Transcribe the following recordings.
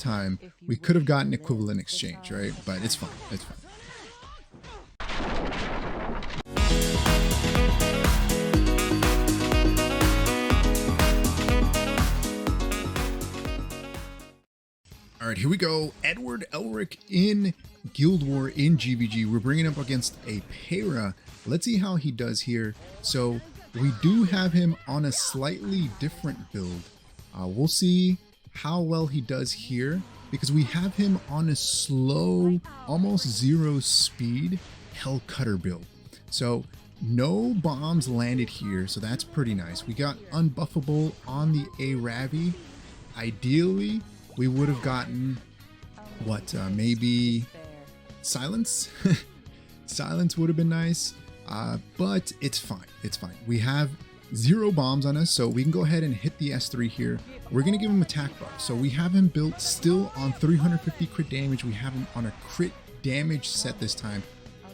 time, we could have gotten equivalent exchange, right? But it's fine. It's fine. All right, here we go. Edward Elric in Guild War in GVG. We're bringing up against a Peira. Let's see how he does here. So we do have him on a slightly different build. We'll see how well he does here because we have him on a slow, almost zero speed Hell Cutter build. So no bombs landed here, so that's pretty nice. We got unbuffable on the A.Ravi. Ideally, we would have gotten what, maybe silence? Silence would have been nice, but it's fine. It's fine. We have 0 bombs on us, so we can go ahead and hit the S3 here. We're going to give him attack buff. So we have him built still on 350 crit damage. We have him on a crit damage set this time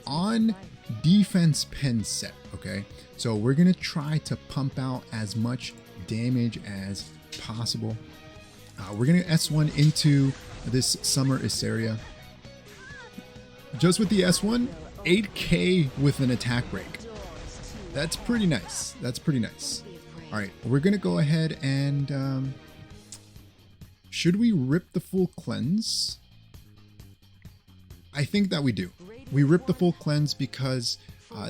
on defense pen set, okay? So we're going to try to pump out as much damage as possible. We're going to S1 into this summer Iseria. Just with the S1, 8k with an attack break. That's pretty nice. That's pretty nice. All right, we're going to go ahead and... should we rip the full cleanse? I think that we do. We rip the full cleanse because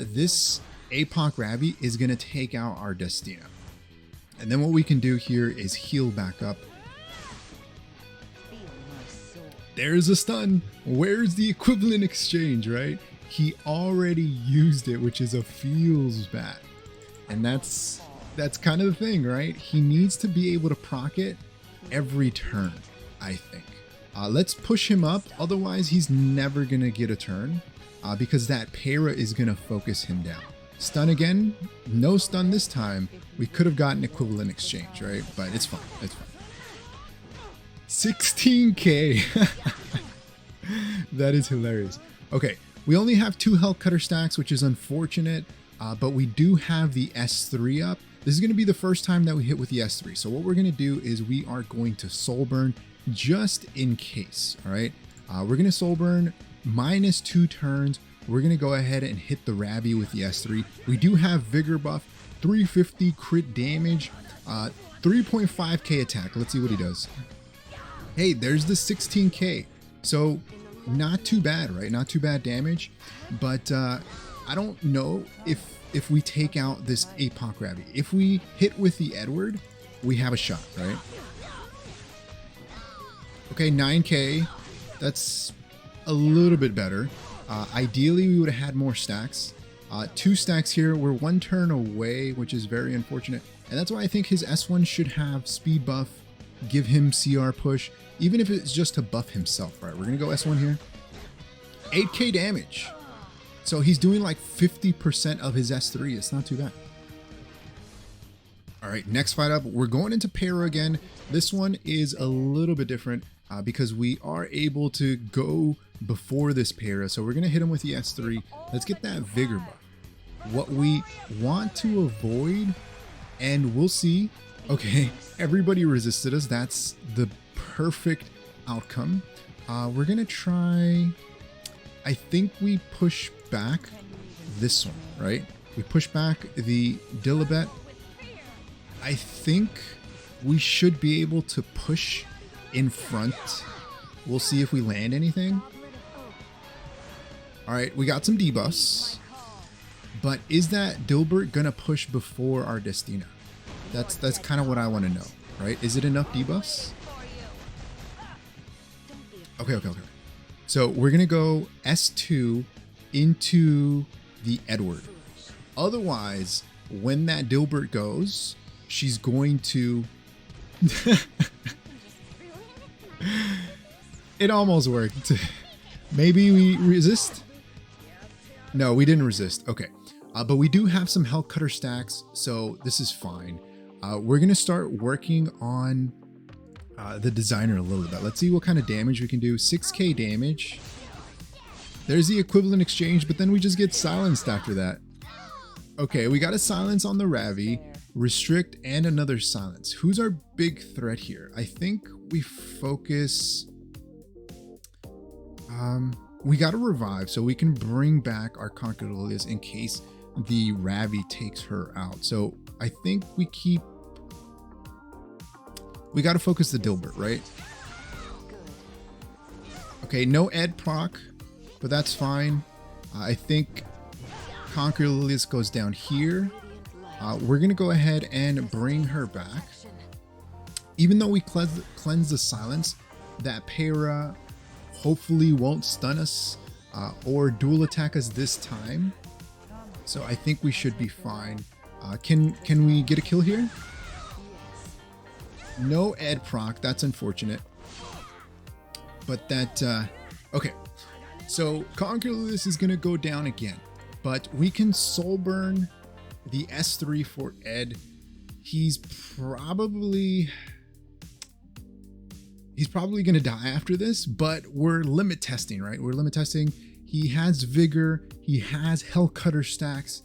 this A.Ravi is going to take out our Destro. And then what we can do here is heal back up. There's a stun. Where's the equivalent exchange, right? He already used it, which is a feels bad. And that's kind of the thing, right? He needs to be able to proc it every turn, I think. Let's push him up. Otherwise, he's never going to get a turn because that Peira is going to focus him down. Stun again. No stun this time. We could have gotten equivalent exchange, right? But it's fine. It's fine. 16k. That is hilarious. Okay, we only have 2 Hell Cutter stacks, which is unfortunate, but we do have the S3 up. This is going to be the first time that we hit with the S3. So what we're going to do is we are going to soul burn just in case. All right, we're going to soul burn -2 turns. We're going to go ahead and hit the Ravi with the S3. We do have vigor buff, 350 crit damage, 3.5k attack. Let's see what he does. Hey, there's the 16k. So not too bad, right? Not too bad damage. But I don't know if we take out this A.Ravi. If we hit with the Edward, we have a shot, right? Okay, 9k. That's a little bit better. Ideally, we would have had more stacks. 2 stacks here. We're 1 turn away, which is very unfortunate. And that's why I think his S1 should have speed buff, give him CR push, even if it's just to buff himself. All right, we're going to go S1 here. 8k damage. So he's doing like 50% of his S3. It's not too bad. All right, next fight up, we're going into Peira again. This one is a little bit different because we are able to go before this Peira. So we're going to hit him with the S3. Let's get that vigor buff. What we want to avoid, and we'll see. Okay, everybody resisted us. That's the perfect outcome. We're going to try... I think we push back this one, right? We push back the Dilbert. I think we should be able to push in front. We'll see if we land anything. All right, we got some debuffs. But is that Dilbert gonna push before our Destro? That's kind of what I want to know, right? Is it enough debuffs? Okay. So we're gonna go S2 into the Edward. Otherwise, when that Dilbert goes, she's going to... It almost worked. Maybe we resist? No, we didn't resist. Okay. But we do have some Hell Cutter stacks, so this is fine. We're going to start working on the designer a little bit. Let's see what kind of damage we can do. 6k damage. There's the equivalent exchange, but then we just get silenced after that. Okay, we got a silence on the Ravi, restrict, and another silence. Who's our big threat here? I think we focus We got to revive so we can bring back our Conquer Lilias in case the Ravi takes her out. So I think we got to focus the Dilbert, right? Okay, no Ed proc, but that's fine. I think Conquer Lilias goes down here. We're going to go ahead and bring her back. Even though we cleanse the silence, that Peira hopefully won't stun us or dual attack us this time. So I think we should be fine. Can we get a kill here? No Ed proc, that's unfortunate. But that, okay. So Conquer Lilias is going to go down again. But we can soul burn the S3 for Ed. He's probably going to die after this, but we're limit testing, right? We're limit testing. He has vigor. He has hell cutter stacks.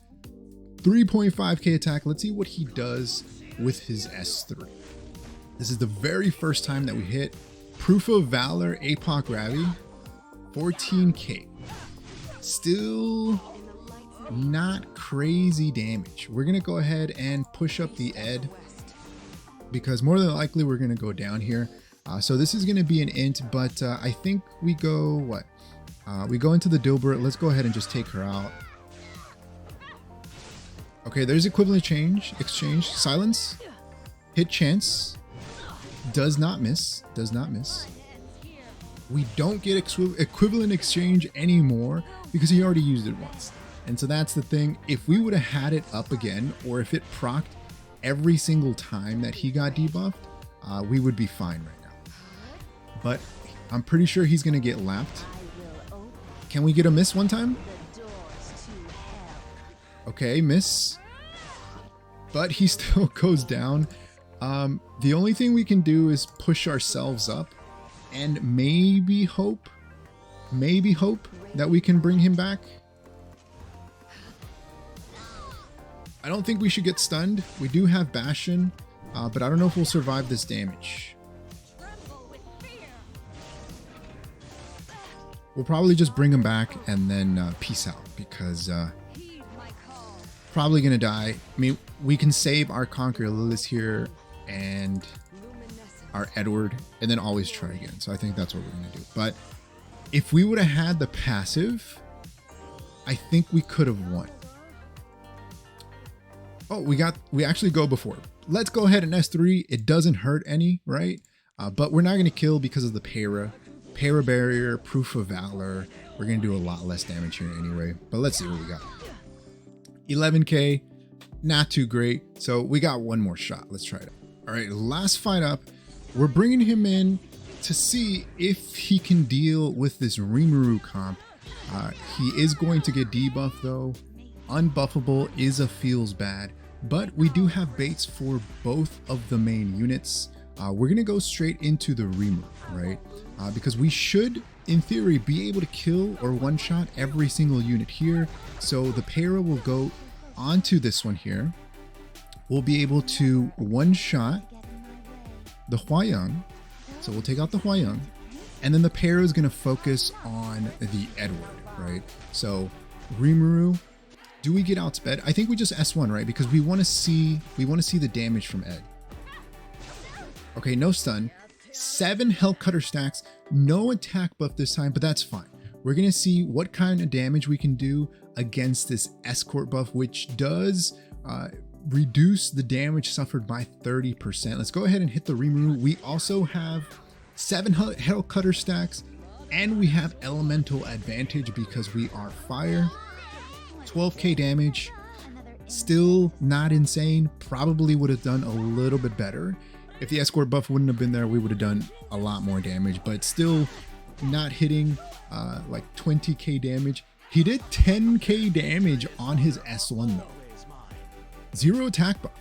3.5k attack. Let's see what he does with his S3. This is the very first time that we hit. Proof of Valor, A.Ravi, 14k. Still not crazy damage. We're going to go ahead and push up the Ed because more than likely we're going to go down here. So this is going to be an int, but I think we go, what? We go into the Dilbert. Let's go ahead and just take her out. Okay, there's equivalent exchange. Silence. Hit chance. Does not miss. Does not miss. We don't get equivalent exchange anymore because he already used it once. And so that's the thing. If we would have had it up again, or if it procced every single time that he got debuffed, we would be fine right now. But I'm pretty sure he's going to get lapped. Can we get a miss one time? Okay, miss. But he still goes down. The only thing we can do is push ourselves up and maybe hope that we can bring him back. I don't think we should get stunned. We do have Bastion, but I don't know if we'll survive this damage. We'll probably just bring him back and then peace out because probably gonna die. I mean, we can save our Conquer Lilias here and our Edward and then always try again. So I think that's what we're gonna do. But if we would have had the passive, I think we could have won. Oh, we actually go before. Let's go ahead and S3. It doesn't hurt any, right? But we're not going to kill because of the Peira. Peira barrier, proof of valor. We're going to do a lot less damage here anyway. But let's see what we got. 11k, not too great. So we got one more shot. Let's try it. All right, last fight up. We're bringing him in to see if he can deal with this Rimuru comp. He is going to get debuffed though. Unbuffable is a feels bad, but we do have baits for both of the main units. We're gonna go straight into the Rimuru, right? Because we should, in theory, be able to kill or one-shot every single unit here. So the Peira will go onto this one here. We'll be able to one-shot the Hwayoung. So we'll take out the Hwayoung, and then the Peira is gonna focus on the Edward, right? So Rimuru. Do we get outsped? I think we just S1, right? Because we want to see the damage from Ed. Okay, no stun. 7 hell cutter stacks. No attack buff this time, but that's fine. We're going to see what kind of damage we can do against this escort buff, which does reduce the damage suffered by 30%. Let's go ahead and hit the Rimuru. We also have 7 hell cutter stacks, and we have elemental advantage because we are fire. 12k damage, still not insane. Probably would have done a little bit better. If the escort buff wouldn't have been there, we would have done a lot more damage, but still not hitting like 20k damage. He did 10k damage on his S1 though. 0 attack buff.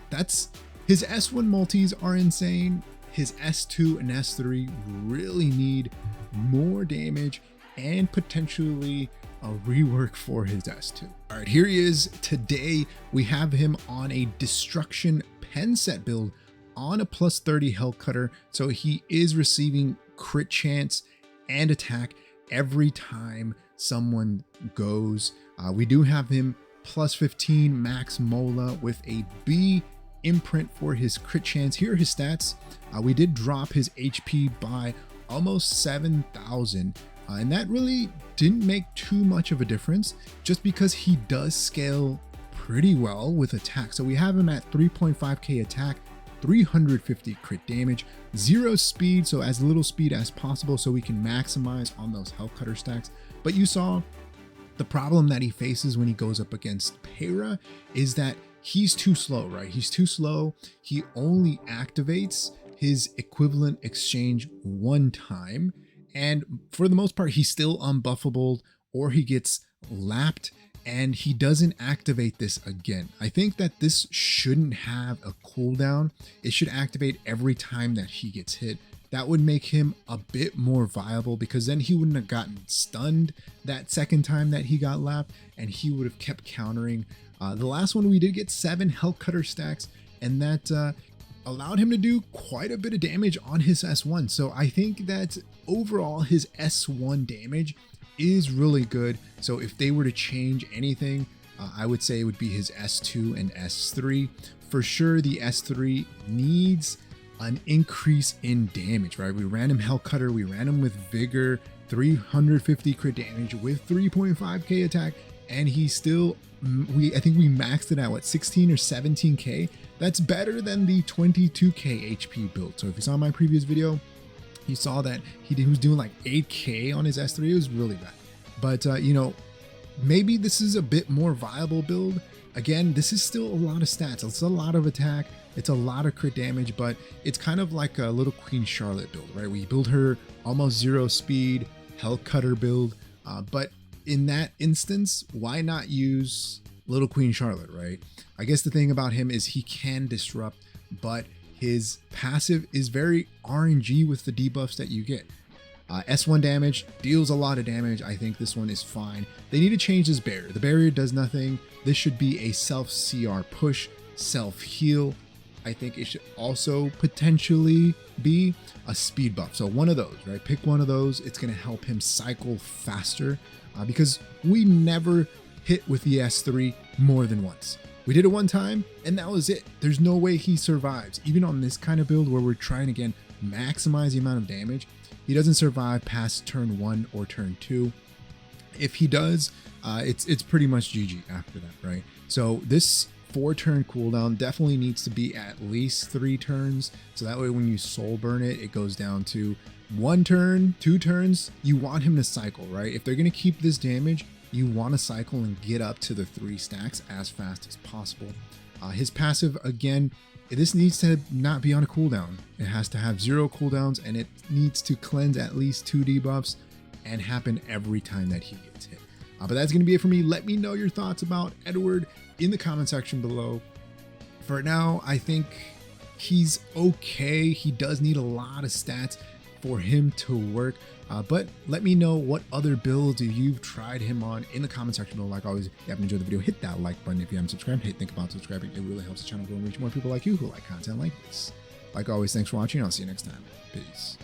That's his S1 multis are insane. His S2 and S3 really need more damage and potentially a rework for his S2. All right, here he is. Today we have him on a destruction pen set build on a +30 hell cutter. So he is receiving crit chance and attack. every time someone goes. We do have him plus 15 max mola with a B imprint for his crit chance. Here are his stats. We did drop his HP by almost 7,000, and that really didn't make too much of a difference just because he does scale pretty well with attack. So we have him at 3.5k attack, 350 crit damage, 0 speed, so as little speed as possible so we can maximize on those health cutter stacks. But you saw the problem that he faces when he goes up against Peira is that he's too slow, right? He's too slow. He only activates his equivalent exchange one time, and for the most part he's still unbuffable, or he gets lapped and he doesn't activate this again. I think that this shouldn't have a cooldown. It should activate every time that he gets hit. That would make him a bit more viable, because then he wouldn't have gotten stunned that second time that he got lapped, and he would have kept countering. The last one we did get 7 health cutter stacks, and that allowed him to do quite a bit of damage on his S1. So I think that overall his S1 damage is really good. So if they were to change anything, I would say it would be his S2 and S3. For sure, the S3 needs an increase in damage, right? We ran him Hell Cutter, we ran him with Vigor, 350 crit damage with 3.5k attack, and he still, I think we maxed it out at 16 or 17k. That's better than the 22k HP build. So if you saw my previous video, you saw that he was doing like 8k on his S3. It was really bad. But you know, maybe this is a bit more viable build. Again, this is still a lot of stats. It's a lot of attack. It's a lot of crit damage, but it's kind of like a little Queen Charlotte build, right? We build her almost 0 speed, Hell Cutter build. But in that instance, why not use little Queen Charlotte, right? I guess the thing about him is he can disrupt, but his passive is very RNG with the debuffs that you get. S1 damage deals a lot of damage. I think this one is fine. They need to change this barrier. The barrier does nothing. This should be a self CR push, self heal. I think it should also potentially be a speed buff. So one of those, right? Pick one of those. It's going to help him cycle faster because we never hit with the S3 more than once. We did it one time and that was it. There's no way he survives. Even on this kind of build where we're trying again, maximize the amount of damage, he doesn't survive past turn 1 or turn 2. If he does, it's pretty much GG after that, right? So this 4-turn cooldown definitely needs to be at least 3 turns. So that way when you soul burn it, it goes down to 1 turn, 2 turns. You want him to cycle, right? If they're going to keep this damage, you want to cycle and get up to the 3 stacks as fast as possible. His passive, again, this needs to not be on a cooldown. It has to have 0 cooldowns, and it needs to cleanse at least 2 debuffs and happen every time that he gets hit. But that's going to be it for me. Let me know your thoughts about Edward in the comment section below. For now, I think he's okay. He does need a lot of stats for him to work. But let me know what other builds you've tried him on in the comment section below. Like always, if you haven't enjoyed the video, hit that like button. If you haven't subscribed, hey, think about subscribing. It really helps the channel grow and reach more people like you who like content like this. Like always, thanks for watching. I'll see you next time. Peace.